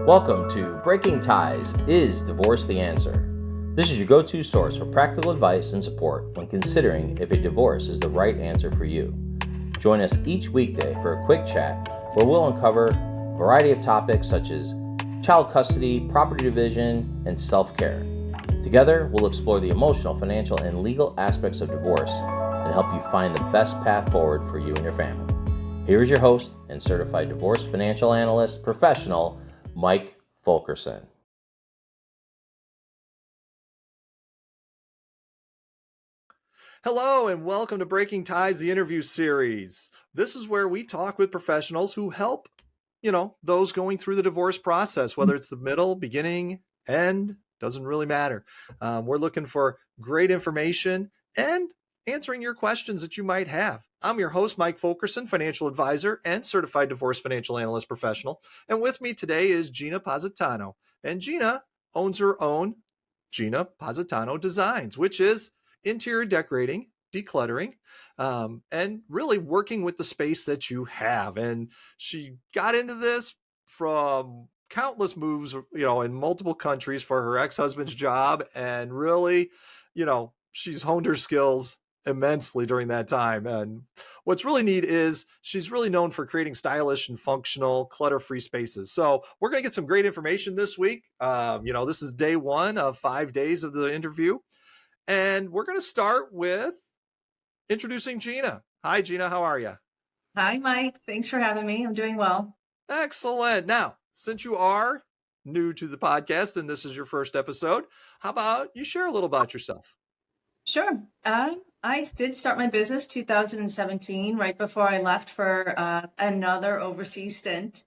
Welcome to Breaking Ties, Is Divorce the Answer? This is your go-to source for practical advice and support when considering if a divorce is the right answer for you. Join us each weekday for a quick chat where we'll uncover a variety of topics such as child custody, property division, and self-care. Together, we'll explore the emotional, financial, and legal aspects of divorce and help you find the best path forward for you and your family. Here is your host and Certified Divorce Financial Analyst professional, Mike Fulkerson. Hello and welcome to Breaking Ties, the interview series. This is where we talk with professionals who help, those going through the divorce process, whether it's the middle, beginning, end, doesn't really matter. We're looking for great information and answering your questions that you might have. I'm your host, Mike Fulkerson, financial advisor and certified divorce financial analyst professional. And with me today is Gina Positano. And Gina owns her own Gina Positano Designs, which is interior decorating, decluttering, and really working with the space that you have. And she got into this from countless moves, in multiple countries for her ex-husband's job. And really, she's honed her skills immensely during that time. And what's really neat is she's really known for creating stylish and functional clutter-free spaces. So we're going to get some great information this week. This is day one of 5 days of the interview. And we're going to start with introducing Gina. Hi, Gina. How are you? Hi, Mike. Thanks for having me. I'm doing well. Excellent. Now, since you are new to the podcast and this is your first episode, how about you share a little about yourself? Sure. I did start my business 2017, right before I left for another overseas stint.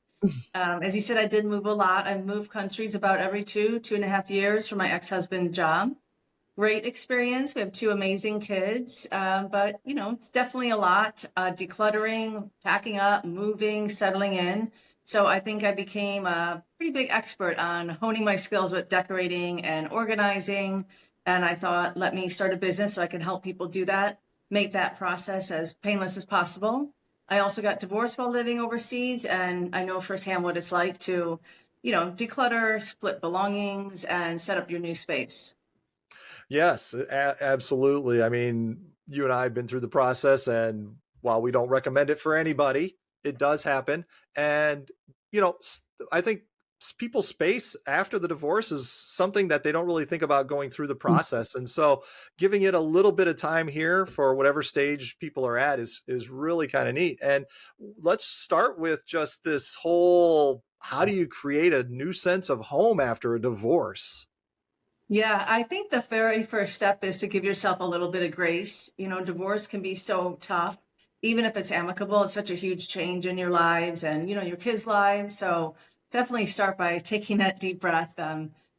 As you said, I did move a lot. I moved countries about every 2.5 years for my ex-husband's job. Great experience. We have 2 amazing kids, but it's definitely a lot. Decluttering, packing up, moving, settling in. So I think I became a pretty big expert on honing my skills with decorating and organizing. And I thought, let me start a business so I can help people do that, make that process as painless as possible. I also got divorced while living overseas, and I know firsthand what it's like to, declutter, split belongings, and set up your new space. Yes, absolutely. I mean, you and I have been through the process, and while we don't recommend it for anybody, it does happen. And, I think people's space after the divorce is something that they don't really think about going through the process. And so giving it a little bit of time here for whatever stage people are at is really kind of neat. And let's start with just this whole, how do you create a new sense of home after a divorce? Yeah, I think the very first step is to give yourself a little bit of grace. Divorce can be so tough, even if it's amicable. It's such a huge change in your lives and, your kids' lives. So definitely start by taking that deep breath.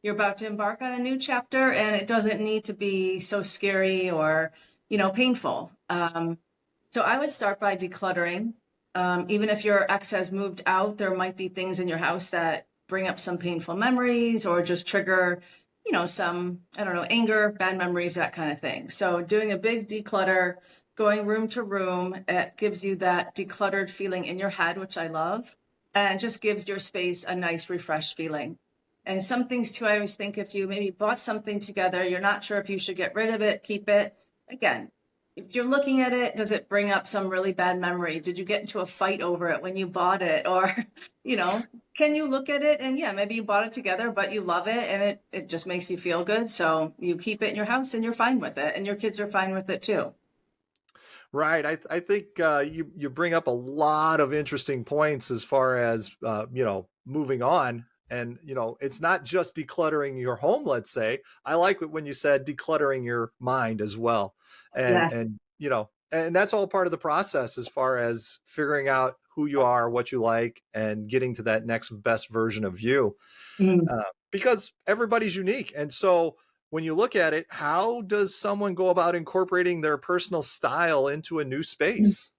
You're about to embark on a new chapter, and it doesn't need to be so scary or, painful. So I would start by decluttering. Even if your ex has moved out, there might be things in your house that bring up some painful memories or just trigger some, I don't know, anger, bad memories, that kind of thing. So doing a big declutter, going room to room, it gives you that decluttered feeling in your head, which I love, and just gives your space a nice, refreshed feeling. And some things too, I always think if you maybe bought something together, you're not sure if you should get rid of it, keep it. Again, if you're looking at it, does it bring up some really bad memory? Did you get into a fight over it when you bought it? Or, can you look at it and maybe you bought it together, but you love it and it just makes you feel good. So you keep it in your house and you're fine with it and your kids are fine with it too. Right. I think you bring up a lot of interesting points as far as, moving on. And, it's not just decluttering your home, let's say. I like it when you said decluttering your mind as well. Yes. And that's all part of the process as far as figuring out who you are, what you like, and getting to that next best version of you. Because everybody's unique. And so when you look at it, how does someone go about incorporating their personal style into a new space?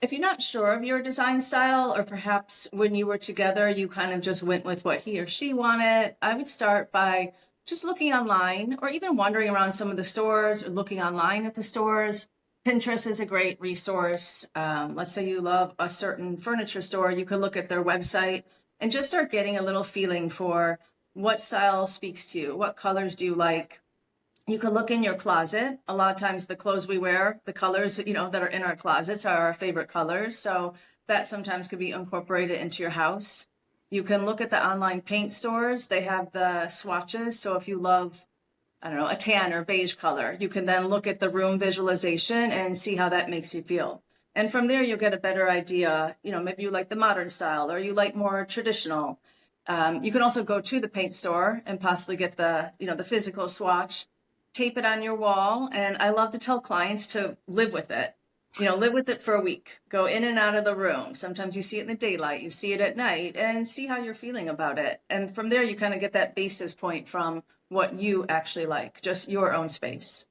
If you're not sure of your design style, or perhaps when you were together, you kind of just went with what he or she wanted, I would start by just looking online or even wandering around some of the stores or looking online at the stores. Pinterest is a great resource. Let's say you love a certain furniture store, you could look at their website, and just start getting a little feeling for what style speaks to you. What colors do you like? You can look in your closet. A lot of times the clothes we wear, the colors, that are in our closets are our favorite colors. So that sometimes could be incorporated into your house. You can look at the online paint stores. They have the swatches. So if you love, I don't know, a tan or beige color, you can then look at the room visualization and see how that makes you feel. And from there, you'll get a better idea. Maybe you like the modern style or you like more traditional. You can also go to the paint store and possibly get the physical swatch, tape it on your wall. And I love to tell clients to live with it. Live with it for a week. Go in and out of the room. Sometimes you see it in the daylight, you see it at night, and see how you're feeling about it. And from there, you kind of get that basis point from what you actually like, just your own space.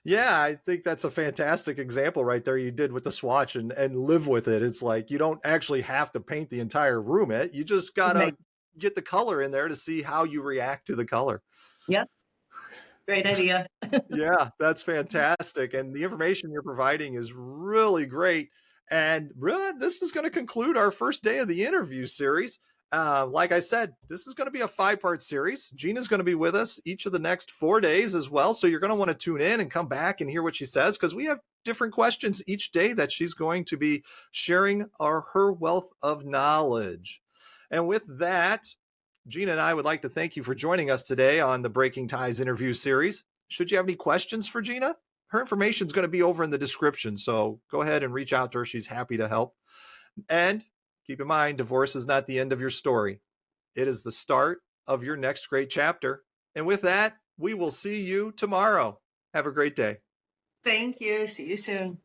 Yeah, I think that's a fantastic example right there you did with the swatch and live with it. It's like you don't actually have to paint the entire room. You just got to get the color in there to see how you react to the color. Yep. Great idea. Yeah, that's fantastic. And the information you're providing is really great. And really, this is going to conclude our first day of the interview series. Like I said, this is going to be a 5-part series. Gina's going to be with us each of the next 4 days as well. So you're going to want to tune in and come back and hear what she says, because we have different questions each day that she's going to be sharing her wealth of knowledge. And with that, Gina and I would like to thank you for joining us today on the Breaking Ties interview series. Should you have any questions for Gina, her information is going to be over in the description. So go ahead and reach out to her. She's happy to help. And keep in mind, divorce is not the end of your story. It is the start of your next great chapter. And with that, we will see you tomorrow. Have a great day. Thank you. See you soon.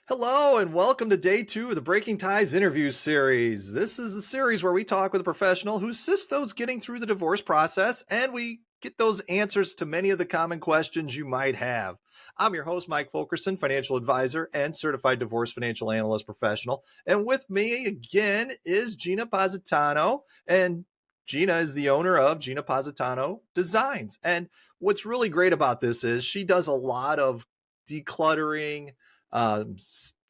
Hello, and welcome to day 2 of the Breaking Ties interview series. This is the series where we talk with a professional who assists those getting through the divorce process, and we get those answers to many of the common questions you might have. I'm your host, Mike Fulkerson, financial advisor and certified divorce financial analyst professional. And with me again is Gina Positano, and Gina is the owner of Gina Positano Designs. And what's really great about this is she does a lot of decluttering,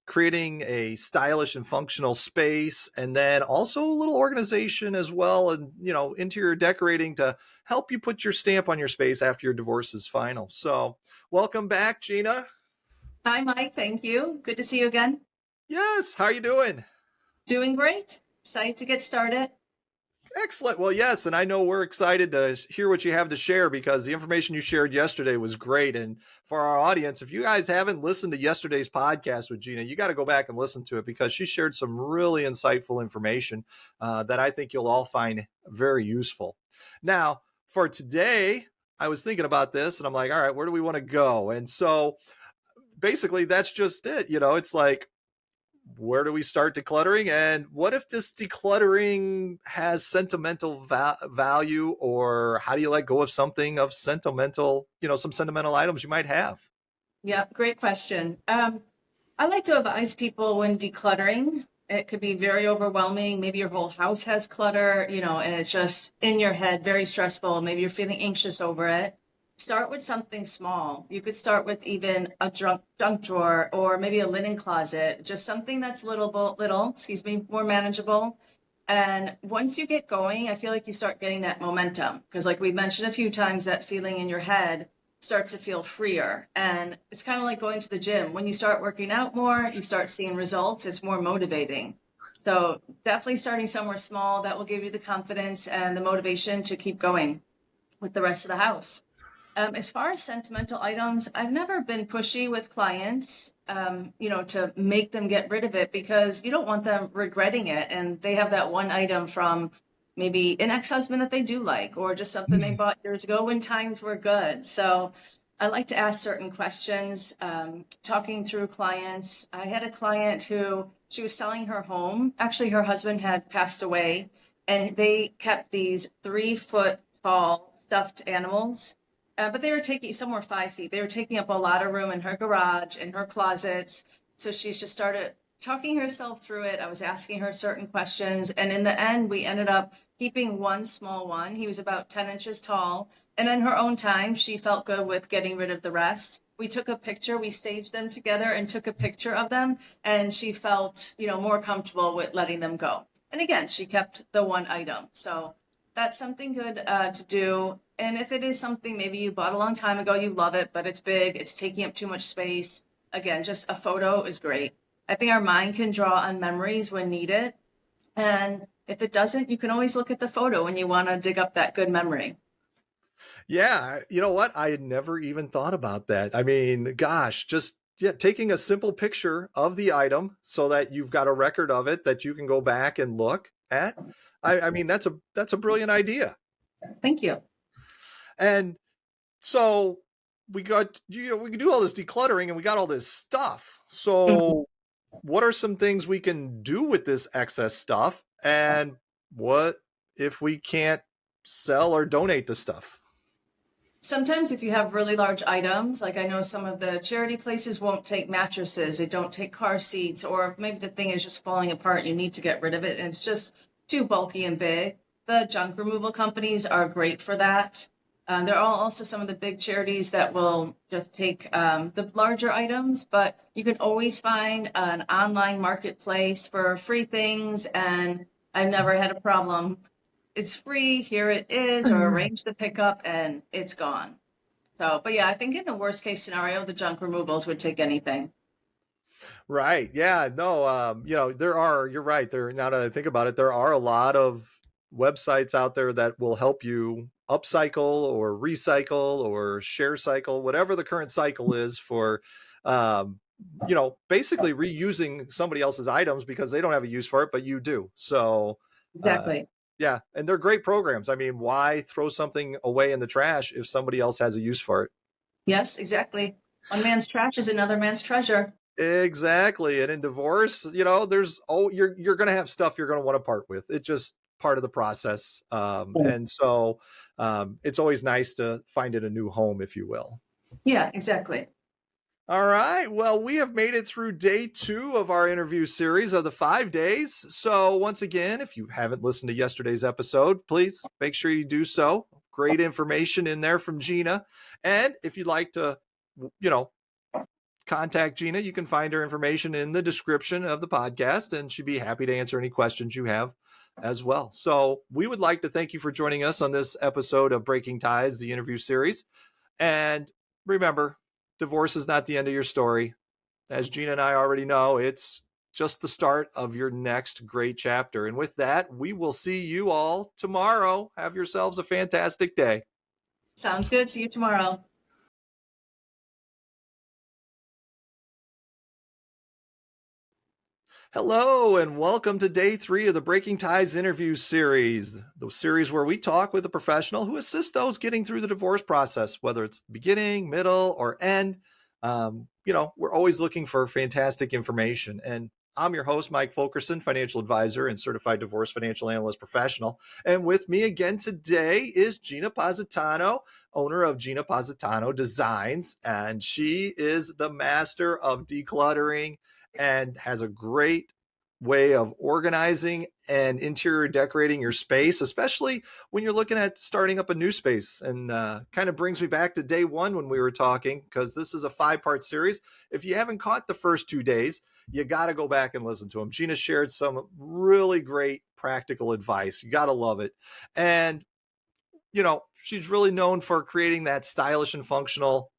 creating a stylish and functional space, and then also a little organization as well, and interior decorating to help you put your stamp on your space after your divorce is final. So welcome back, Gina. Hi, Mike. Thank you. Good to see you again. Yes, how are you doing? Doing great. Excited to get started. Excellent. Well, yes, and I know we're excited to hear what you have to share, because the information you shared yesterday was great. And for our audience, if you guys haven't listened to yesterday's podcast with Gina, you got to go back and listen to it, because she shared some really insightful information that I think you'll all find very useful. Now, for today, I was thinking about this and I'm like, all right, where do we want to go? And so basically that's just it. It's like, where do we start decluttering, and what if this decluttering has sentimental value, or how do you let go of something of sentimental, some sentimental items you might have? Yeah, great question. I like to advise people when decluttering. It could be very overwhelming. Maybe your whole house has clutter, and it's just in your head, very stressful. Maybe you're feeling anxious over it. Start with something small. You could start with even a junk drawer, or maybe a linen closet, just something that's little, more manageable. And once you get going, I feel like you start getting that momentum, because like we mentioned a few times, that feeling in your head starts to feel freer. And it's kind of like going to the gym. When you start working out more, you start seeing results. It's more motivating. So definitely starting somewhere small, that will give you the confidence and the motivation to keep going with the rest of the house. As far as sentimental items, I've never been pushy with clients, to make them get rid of it, because you don't want them regretting it. And they have that one item from maybe an ex-husband that they do like, or just something they bought years ago when times were good. So I like to ask certain questions, talking through clients. I had a client who, she was selling her home. Actually, her husband had passed away, and they kept these 3-foot tall stuffed animals. But they were some were 5 feet. They were taking up a lot of room in her garage, in her closets. So she's just started talking herself through it. I was asking her certain questions. And in the end, we ended up keeping one small one. He was about 10 inches tall. And in her own time, she felt good with getting rid of the rest. We took a picture, we staged them together and took a picture of them. And she felt, more comfortable with letting them go. And again, she kept the one item. So that's something good to do. And if it is something maybe you bought a long time ago, you love it, but it's big, it's taking up too much space. Again, just a photo is great. I think our mind can draw on memories when needed. And if it doesn't, you can always look at the photo when you want to dig up that good memory. Yeah, you know what? I had never even thought about that. I mean, gosh, just taking a simple picture of the item so that you've got a record of it that you can go back and look at. I mean, that's a brilliant idea. Thank you. And so we got we can do all this decluttering and we got all this stuff. So what are some things we can do with this excess stuff? And what if we can't sell or donate the stuff? Sometimes if you have really large items, like I know some of the charity places won't take mattresses, they don't take car seats, or if maybe the thing is just falling apart, you need to get rid of it and it's just too bulky and big. The junk removal companies are great for that. There are also some of the big charities that will just take the larger items, but you can always find an online marketplace for free things, and I've never had a problem. It's free, here it is, or arrange the pickup and it's gone. So, but yeah, I think in the worst case scenario, the junk removals would take anything. Right. Yeah. No, you're right. Now that I think about it, there are a lot of websites out there that will help you upcycle or recycle or share cycle, whatever the current cycle is for, basically reusing somebody else's items because they don't have a use for it, but you do. So, Exactly. yeah. And they're great programs. I mean, why throw something away in the trash if somebody else has a use for it? Yes, exactly. One man's trash is another man's treasure. Exactly. And in divorce, you're going to have stuff you're going to want to part with. It's just part of the process. And so it's always nice to find it a new home, if you will. Yeah, exactly. All right. Well, we have made it through day 2 of our interview series of the 5 days. So once again, if you haven't listened to yesterday's episode, please make sure you do so. Great information in there from Gina. And if you'd like to, contact Gina, you can find her information in the description of the podcast, and she'd be happy to answer any questions you have as well. So we would like to thank you for joining us on this episode of Breaking Ties, the interview series. And remember, divorce is not the end of your story. As Gina and I already know, it's just the start of your next great chapter. And with that, we will see you all tomorrow. Have yourselves a fantastic day. Sounds good. See you tomorrow. Hello, and welcome to day 3 of the Breaking Ties interview series, the series where we talk with a professional who assists those getting through the divorce process, whether it's the beginning, middle, or end. We're always looking for fantastic information. And I'm your host, Mike Fulkerson, financial advisor and certified divorce financial analyst professional. And with me again today is Gina Positano, owner of Gina Positano Designs. And she is the master of decluttering and has a great way of organizing and interior decorating your space, especially when you're looking at starting up a new space. And kind of brings me back to day 1 when we were talking, because this is a 5-part series. If you haven't caught the first 2 days, you got to go back and listen to them. Gina shared some really great practical advice. You got to love it. And, she's really known for creating that stylish and functional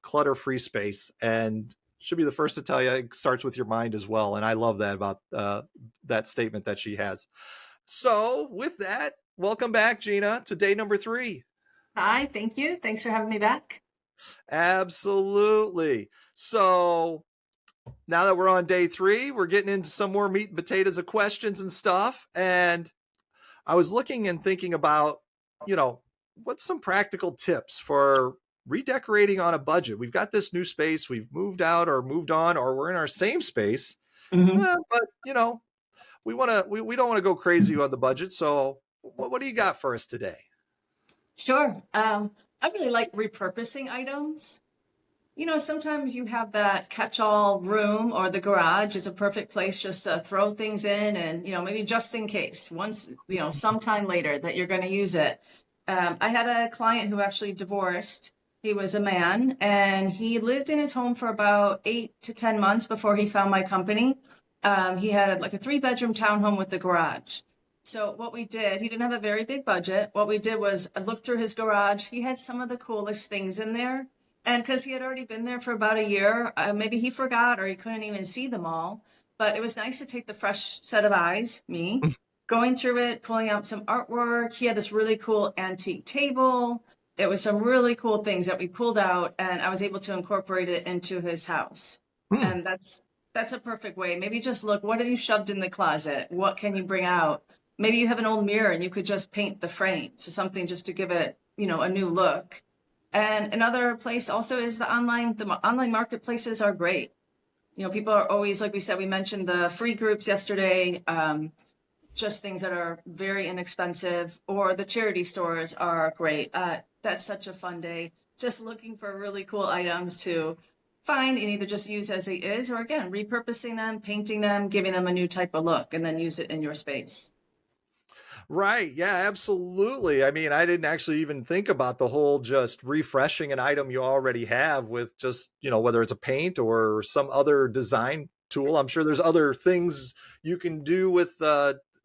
clutter-free space. And she'll be the first to tell you it starts with your mind as well. And I love that about that statement that she has. So with that, welcome back, Gina, to day number 3. Hi, thank you. Thanks for having me back. Absolutely. So now that we're on day 3, we're getting into some more meat and potatoes of questions and stuff. And I was looking and thinking about, what's some practical tips for redecorating on a budget? We've got this new space, we've moved out or moved on, or we're in our same space. But we don't want to go crazy on the budget. So what do you got for us today? Sure. I really like repurposing items. Sometimes you have that catch-all room, or the garage is a perfect place just to throw things in and, maybe just in case once, sometime later that you're going to use it. I had a client who actually divorced. He was a man and he lived in his home for about 8 to 10 months before he found my company. He had like a 3-bedroom townhome with the garage. So what we did, he didn't have a very big budget. What we did was I looked through his garage. He had some of the coolest things in there. And because he had already been there for about a year, maybe he forgot or he couldn't even see them all. But it was nice to take the fresh set of eyes, me, going through it, pulling out some artwork. He had this really cool antique table. It was some really cool things that we pulled out, and I was able to incorporate it into his house. And that's a perfect way. Maybe just look, what have you shoved in the closet? What can you bring out? Maybe you have an old mirror and you could just paint the frame. So something just to give it, a new look. And another place also is the online marketplaces are great. People are always, like we said, we mentioned the free groups yesterday, just things that are very inexpensive, or the charity stores are great. That's such a fun day. Just looking for really cool items to find and either just use as it is, or again, repurposing them, painting them, giving them a new type of look, and then use it in your space. Right. Yeah, absolutely. I mean, I didn't actually even think about the whole just refreshing an item you already have with just, whether it's a paint or some other design tool. I'm sure there's other things you can do with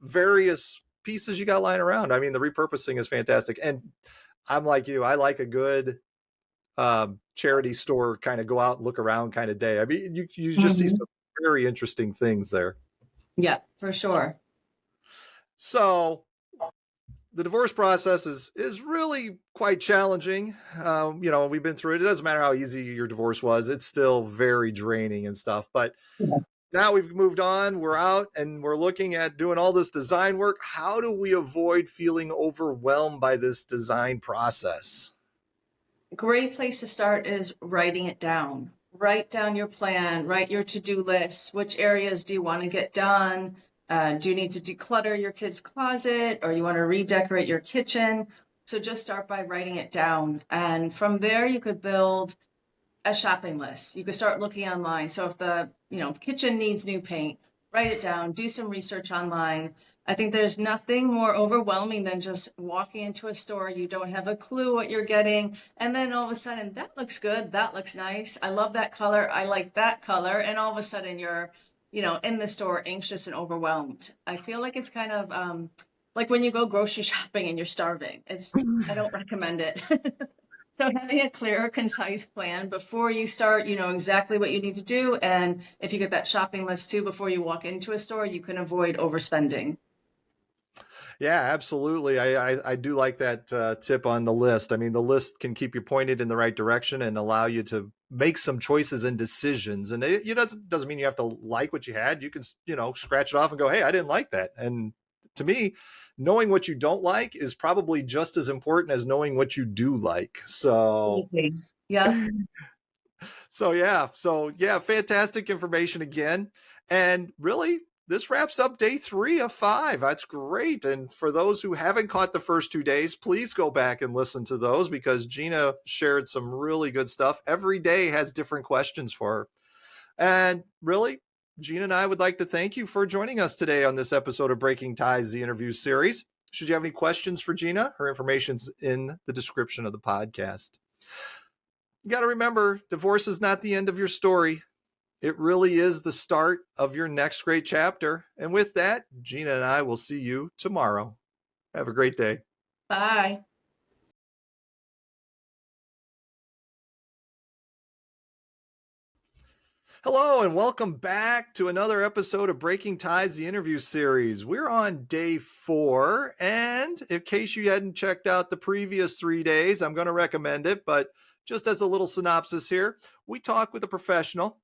various pieces you got lying around. I mean, the repurposing is fantastic. And I'm like you, I like a good charity store kind of go out and look around kind of day. I mean, you just see some very interesting things there. Yeah, for sure. So the divorce process is really quite challenging. We've been through it. It doesn't matter how easy your divorce was. It's still very draining and stuff. But now we've moved on. We're out and we're looking at doing all this design work. How do we avoid feeling overwhelmed by this design process? Great place to start is writing it down. Write down your plan, write your to-do list. Which areas do you want to get done? Do you need to declutter your kid's closet, or you want to redecorate your kitchen? So just start by writing it down. And from there, you could build a shopping list. You could start looking online. So if the, kitchen needs new paint, write it down, do some research online. I think there's nothing more overwhelming than just walking into a store. You don't have a clue what you're getting. And then all of a sudden, that looks good. That looks nice. I love that color. I like that color. And all of a sudden you're, in the store, anxious and overwhelmed. I feel like it's kind of like when you go grocery shopping and you're starving. I don't recommend it. So having a clear, concise plan before you start, you know exactly what you need to do. And if you get that shopping list too, before you walk into a store, you can avoid overspending. Yeah, absolutely. I do like that tip on the list. I mean, the list can keep you pointed in the right direction and allow you to make some choices and decisions. And it doesn't mean you have to like what you had. You can, scratch it off and go, hey, I didn't like that. And to me, knowing what you don't like is probably just as important as knowing what you do like. So, yeah. So yeah, fantastic information again. And really, this wraps up day 3 of 5. That's great. And for those who haven't caught the first 2 days, please go back and listen to those because Gina shared some really good stuff. Every day has different questions for her. And really, Gina and I would like to thank you for joining us today on this episode of Breaking Ties, the interview series. Should you have any questions for Gina, her information's in the description of the podcast. You got to remember, divorce is not the end of your story. It really is the start of your next great chapter. And with that, Gina and I will see you tomorrow. Have a great day. Bye. Hello, and welcome back to another episode of Breaking Ties, the interview series. We're on day 4. And in case you hadn't checked out the previous 3 days, I'm going to recommend it. But just as a little synopsis here, we talk with a professional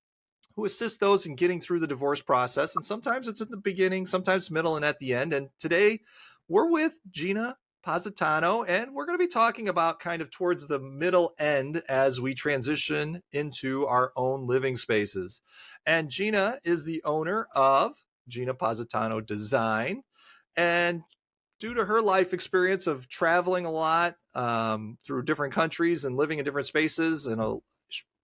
who assists those in getting through the divorce process. And sometimes it's at the beginning, sometimes middle, and at the end. And today we're with Gina Positano, and we're going to be talking about kind of towards the middle end as we transition into our own living spaces. And Gina is the owner of Gina Positano Design. And due to her life experience of traveling a lot through different countries and living in different spaces and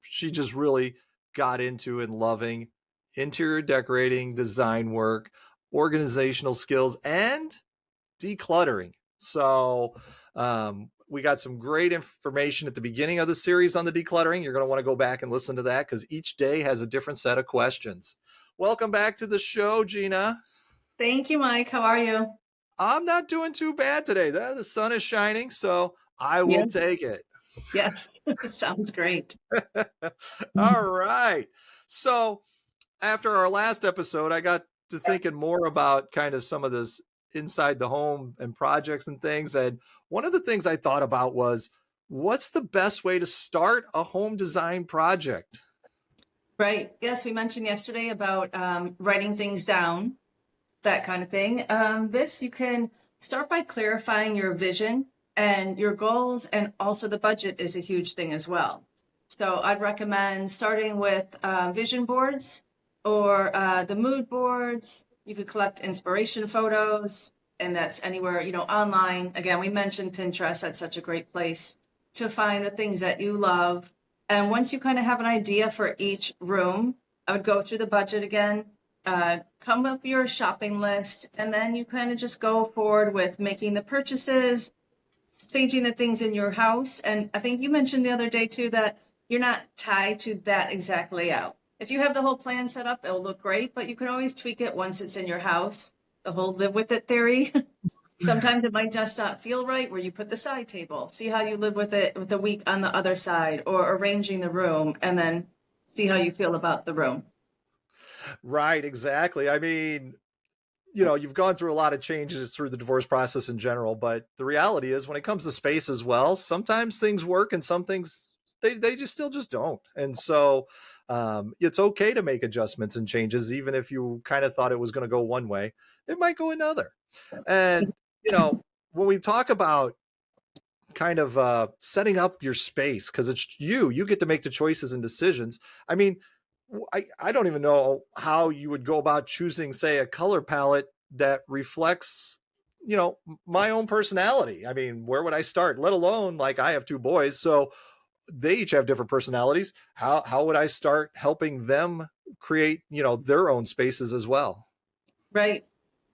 she just really got into and loving interior decorating, design work, organizational skills, and decluttering. So we got some great information at the beginning of the series on the decluttering. You're going to want to go back and listen to that because each day has a different set of questions. Welcome back to the show, Gina. Thank you, Mike. How are you? I'm not doing too bad today. The sun is shining, so I will take it. Yeah. Sounds great. All right. So after our last episode, I got to thinking more about kind of some of this inside the home and projects and things. And one of the things I thought about was, what's the best way to start a home design project? Right. Yes, we mentioned yesterday about writing things down, that kind of thing. This, you can start by clarifying your vision and your goals, and also the budget is a huge thing as well. So I'd recommend starting with vision boards or the mood boards. You could collect inspiration photos, and that's anywhere, online. Again, we mentioned Pinterest. That's such a great place to find the things that you love. And once you kind of have an idea for each room, I would go through the budget again, come up with your shopping list, and then you kind of just go forward with making the purchases, staging the things in your house. And I think you mentioned the other day too that you're not tied to that exact layout. If you have the whole plan set up, it'll look great, but you can always tweak it once it's in your house. The whole live with it theory. Sometimes it might just not feel right where you put the side table. See how you live with it with a week on the other side, or arranging the room and then see how you feel about the room. Right, exactly. I mean, you've gone through a lot of changes through the divorce process in general, but the reality is when it comes to space as well, sometimes things work and some things they just still just don't. And so it's okay to make adjustments and changes, even if you kind of thought it was going to go one way, it might go another. And, when we talk about kind of setting up your space, because it's you get to make the choices and decisions. I mean, I don't even know how you would go about choosing, say, a color palette that reflects, my own personality. I mean, where would I start? Let alone, like, I have two boys, so they each have different personalities. How would I start helping them create, their own spaces as well? Right.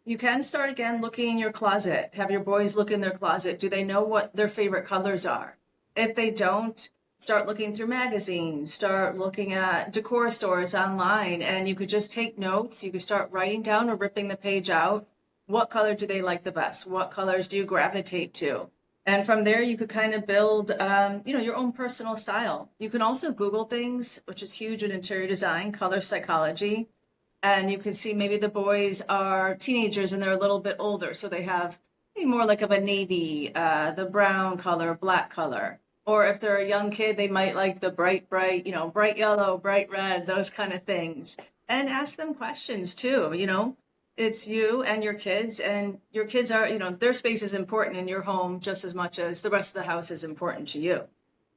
You can start again looking in your closet. Have your boys look in their closet. Do they know what their favorite colors are? If they don't, start looking through magazines, start looking at decor stores online, and you could just take notes. You could start writing down or ripping the page out. What color do they like the best? What colors do you gravitate to? And from there, you could kind of build, your own personal style. You can also Google things, which is huge in interior design, color psychology. And you can see maybe the boys are teenagers and they're a little bit older. So they have maybe more like of a navy, the brown color, black color. Or if they're a young kid, they might like the bright, bright yellow, bright red, those kind of things. And ask them questions too, It's you and your kids are, their space is important in your home just as much as the rest of the house is important to you.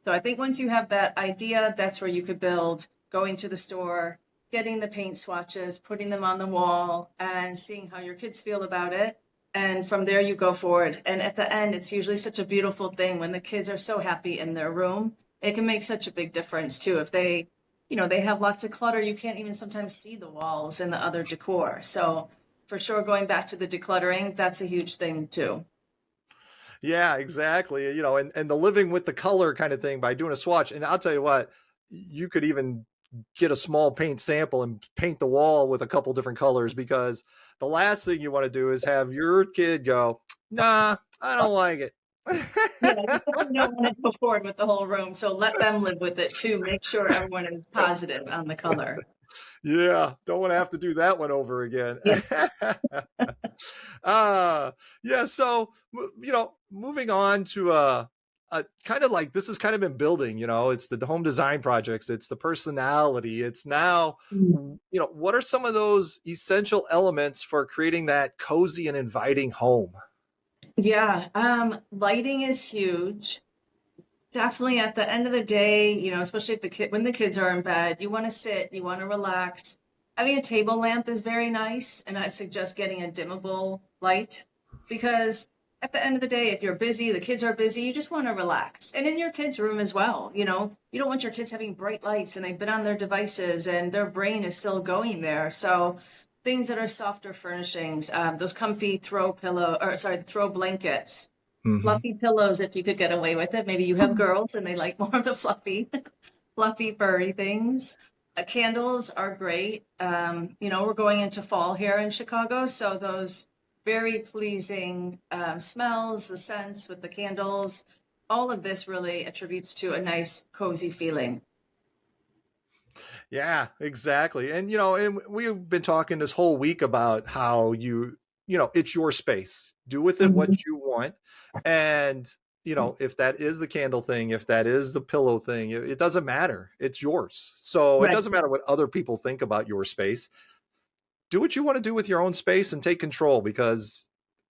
So I think once you have that idea, that's where you could build, going to the store, getting the paint swatches, putting them on the wall, and seeing how your kids feel about it. And from there, you go forward. And at the end, it's usually such a beautiful thing when the kids are so happy in their room. It can make such a big difference, too. If they have lots of clutter, you can't even sometimes see the walls and the other decor. So for sure, going back to the decluttering, that's a huge thing, too. Yeah, exactly. And the living with the color kind of thing by doing a swatch. And I'll tell you what, you could even get a small paint sample and paint the wall with a couple different colors, because the last thing you want to do is have your kid go, nah, I don't like it. Yeah, you definitely don't want to go forward with the whole room. So let them live with it too. Make sure everyone is positive on the color. Yeah, don't want to have to do that one over again. Yeah. Yeah, so moving on to kind of like, this has kind of been building, it's the home design projects, it's the personality, it's now, what are some of those essential elements for creating that cozy and inviting home? Yeah, lighting is huge. Definitely at the end of the day, especially if when the kids are in bed, you want to sit, you want to relax. Having a table lamp is very nice, and I suggest getting a dimmable light, because at the end of the day, if you're busy, the kids are busy, you just want to relax. And in your kids' room as well, you know, you don't want your kids having bright lights and they've been on their devices and their brain is still going there. So things that are softer furnishings, those comfy throw blankets, Mhm. fluffy pillows, if you could get away with it. Maybe you have girls and they like more of the fluffy, furry things. Candles are great. You know, we're going into fall here in Chicago, so those very pleasing smells, the scents with the candles, all of this really attributes to a nice, cozy feeling. Yeah, exactly. And and we've been talking this whole week about how it's your space. Do with it what Mhm. you want. And if that is the candle thing, if that is the pillow thing, it doesn't matter. It's yours. So it Right, doesn't matter what other people think about your space. Do what you want to do with your own space and take control because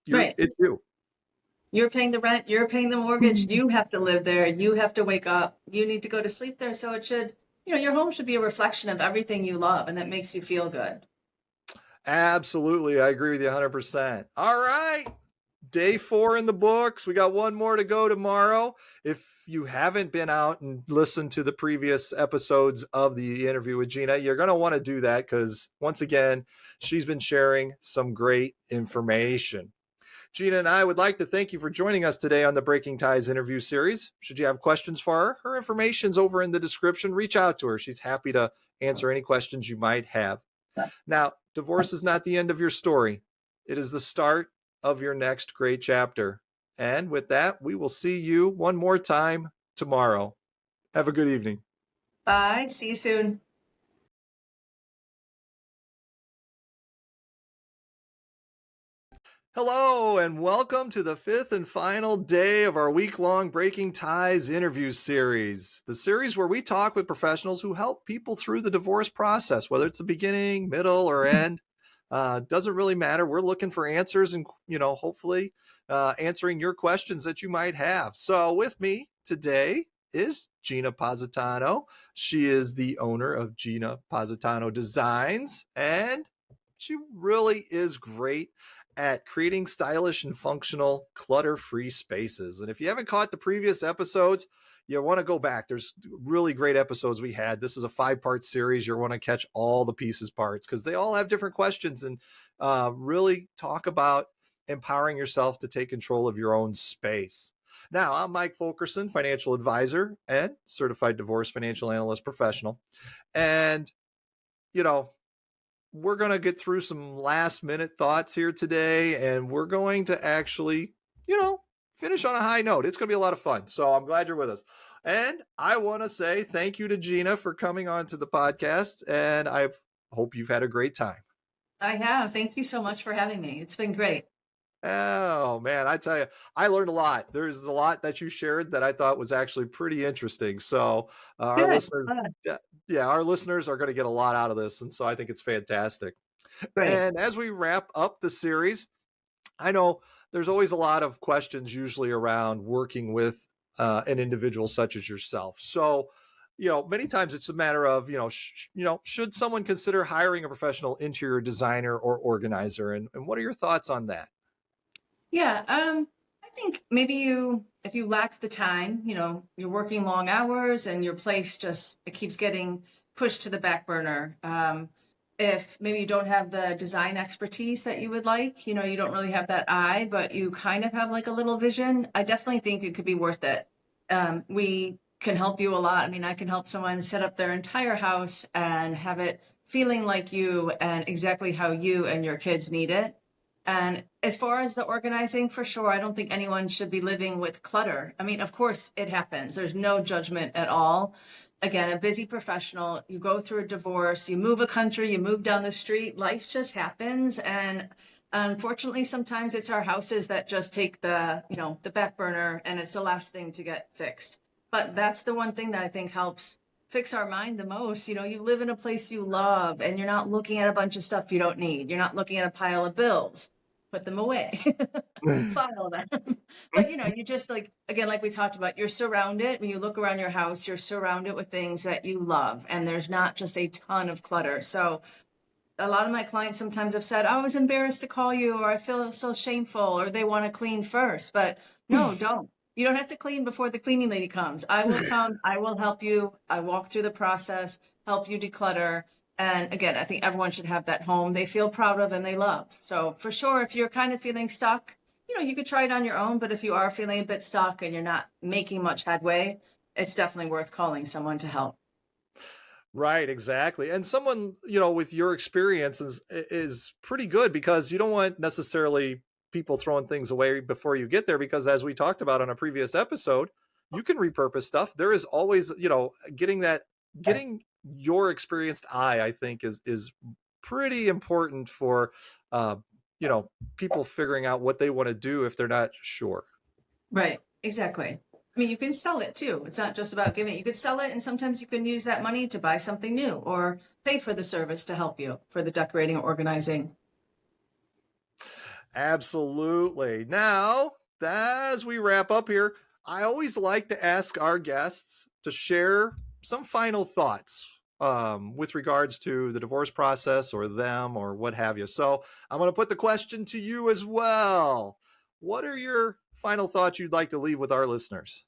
right. it's you. You're paying the rent, you're paying the mortgage, you have to live there, you have to wake up, you need to go to sleep there. So it should, you know, your home should be a reflection of everything you love and that makes you feel good. Absolutely. I agree with you 100%. All right. Day 4 in the books. We got one more to go tomorrow. If you haven't been out and listened to the previous episodes of the interview with Gina, you're going to want to do that because, once again, she's been sharing some great information. Gina and I would like to thank you for joining us today on the Breaking Ties interview series. Should you have questions for her, her information's over in the description. Reach out to her. She's happy to answer any questions you might have. Now, divorce is not the end of your story. It is the start of your next great chapter. And with that, we will see you one more time tomorrow. Have a good evening. Bye, see you soon. Hello, and welcome to the 5th and final day of our week-long Breaking Ties interview series. The series where we talk with professionals who help people through the divorce process, whether it's the beginning, middle, or end. Doesn't really matter. We're looking for answers and, hopefully answering your questions that you might have. So with me today is Gina Positano. She is the owner of Gina Positano Designs, and she really is great at creating stylish and functional clutter-free spaces. And if you haven't caught the previous episodes, you want to go back. There's really great episodes we had. This is a 5-part series. You want to catch all the pieces parts because they all have different questions and really talk about empowering yourself to take control of your own space. Now, I'm Mike Fulkerson, financial advisor and certified divorce financial analyst professional. And, you know, we're going to get through some last minute thoughts here today, and we're going to actually, finish on a high note. It's going to be a lot of fun. So I'm glad you're with us. And I want to say thank you to Gina for coming on to the podcast, and I hope you've had a great time. I have. Thank you so much for having me. It's been great. Oh man, I tell you, I learned a lot. There's a lot that you shared that I thought was actually pretty interesting. So our Good. listeners, Good. yeah, our listeners are going to get a lot out of this, and so I think it's fantastic. Great. And as we wrap up the series, I know there's always a lot of questions usually around working with an individual such as yourself. So, many times it's a matter of, should someone consider hiring a professional interior designer or organizer? And what are your thoughts on that? Yeah. I think maybe if you lack the time, you know, you're working long hours and your place just, it keeps getting pushed to the back burner. If maybe you don't have the design expertise that you would like, you know, you don't really have that eye, but you kind of have like a little vision, I definitely think it could be worth it. We can help you a lot. I mean, I can help someone set up their entire house and have it feeling like you and exactly how you and your kids need it. And as far as the organizing, for sure, I don't think anyone should be living with clutter. I mean, of course, it happens. There's no judgment at all. Again, a busy professional, you go through a divorce, you move a country, you move down the street, life just happens. And unfortunately, sometimes it's our houses that just take the back burner and it's the last thing to get fixed. But that's the one thing that I think helps fix our mind the most. You know, you live in a place you love and you're not looking at a bunch of stuff you don't need. You're not looking at a pile of bills. Put them away. File them. But you know, you just like, again, like we talked about, you're surrounded, when you look around your house, you're surrounded with things that you love, and there's not just a ton of clutter. So A lot of my clients sometimes have said, I was embarrassed to call you, or I feel so shameful, or they want to clean first. But no, don't. You don't have to clean before the cleaning lady comes. I will come, I will help you. I walk through the process, help you declutter. And again, I think everyone should have that home they feel proud of and they love. So for sure, if you're kind of feeling stuck, you could try it on your own. But if you are feeling a bit stuck and you're not making much headway, it's definitely worth calling someone to help. Right, exactly. And someone, with your experience is pretty good, because you don't want necessarily people throwing things away before you get there, because as we talked about on a previous episode, you can repurpose stuff. There is always, getting your experienced eye, I think is pretty important for uh, people figuring out what they want to do if they're not sure. Right, exactly. I mean, you can sell it too. It's not just about giving. You could sell it, and sometimes you can use that money to buy something new or pay for the service to help you for the decorating or organizing. Absolutely. Now, as we wrap up here, I always like to ask our guests to share some final thoughts with regards to the divorce process or them or what have you. So I'm going to put the question to you as well. What are your final thoughts you'd like to leave with our listeners?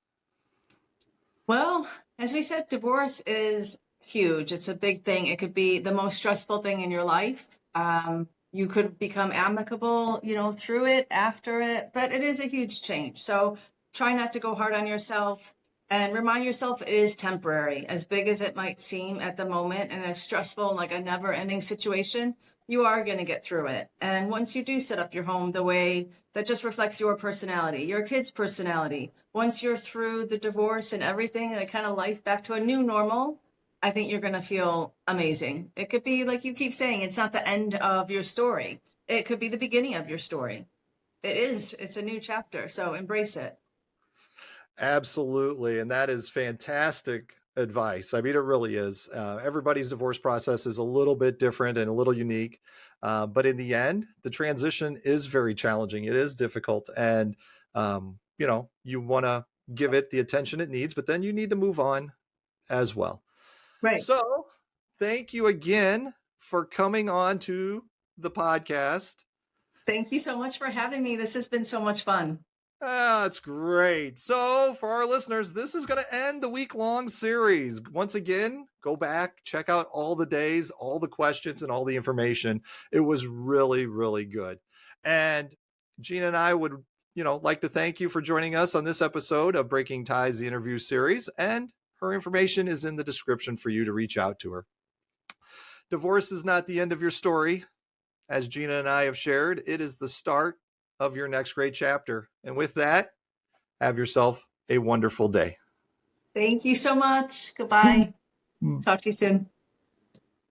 Well, as we said, divorce is huge. It's a big thing. It could be the most stressful thing in your life. You could become amicable, through it, after it, but it is a huge change. So try not to go hard on yourself and remind yourself it is temporary. As big as it might seem at the moment and as stressful, like a never ending situation, you are going to get through it. And once you do set up your home the way that just reflects your personality, your kid's personality, once you're through the divorce and everything, the kind of life back to a new normal, I think you're going to feel amazing. It could be, like you keep saying, it's not the end of your story. It could be the beginning of your story. It is. It's a new chapter. So embrace it. Absolutely. And that is fantastic advice. I mean, it really is. Everybody's divorce process is a little bit different and a little unique. But in the end, the transition is very challenging. It is difficult. And, you want to give it the attention it needs, but then you need to move on as well. Right. So thank you again for coming on to the podcast. Thank you so much for having me. This has been so much fun. That's great. So for our listeners, this is going to end the week-long series. Once again, go back, check out all the days, all the questions, and all the information. It was really, really good. And Gina and I would, like to thank you for joining us on this episode of Breaking Ties, the interview series. And her information is in the description for you to reach out to her. Divorce is not the end of your story. As Gina and I have shared, it is the start of your next great chapter. And with that, have yourself a wonderful day. Thank you so much. Goodbye. Talk to you soon.